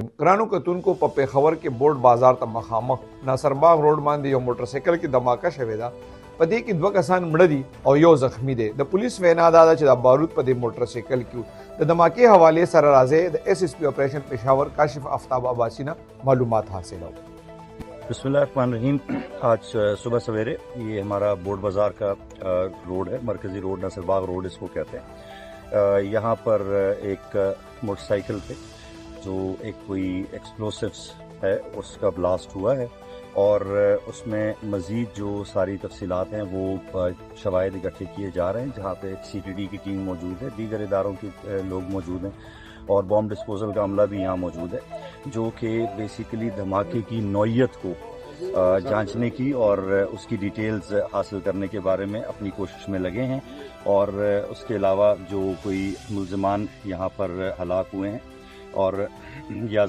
ग्रानू कतून को पप्पे खबर के बोर्ड बाजार तक मखामख नासरबाग रोड मान यो मोटरसाइकिल की धमाका शवेदा पदे की दो कसान मड़ी और यो जख्मी दे द पुलिस वेना दादा च बारूद पदे मोटरसाइकिल क्यू द धमाके हवाले sir Raje the SSP operation Peshawar Kashif Aftab Abbasi मालूमात हासिल हो। बिस्मिल्लाहिर्रहमानिर्रहीम। आज सुबह सवेरे ये हमारा बोर्ड बाज़ार का रोड है, मरकज़ी रोड नासरबाग रोड इसको कहते हैं। यहाँ पर एक मोटरसाइकिल पे जो एक कोई एक्सप्लोसिव्स है उसका ब्लास्ट हुआ है और उसमें मज़ीद जो सारी तफसीलात हैं वो शवाहिद इकट्ठे किए जा रहे हैं, जहाँ पे CTD की टीम मौजूद है, दीगर इदारों के लोग मौजूद हैं और बॉम्ब डिस्पोजल का अमला भी यहाँ मौजूद है, जो कि बेसिकली धमाके की नौइयत को जांचने की और उसकी डिटेल्स हासिल करने के बारे में अपनी कोशिश में लगे हैं। और उसके अलावा जो कोई मुल्ज़िमान यहाँ पर हलाक हुए हैं और या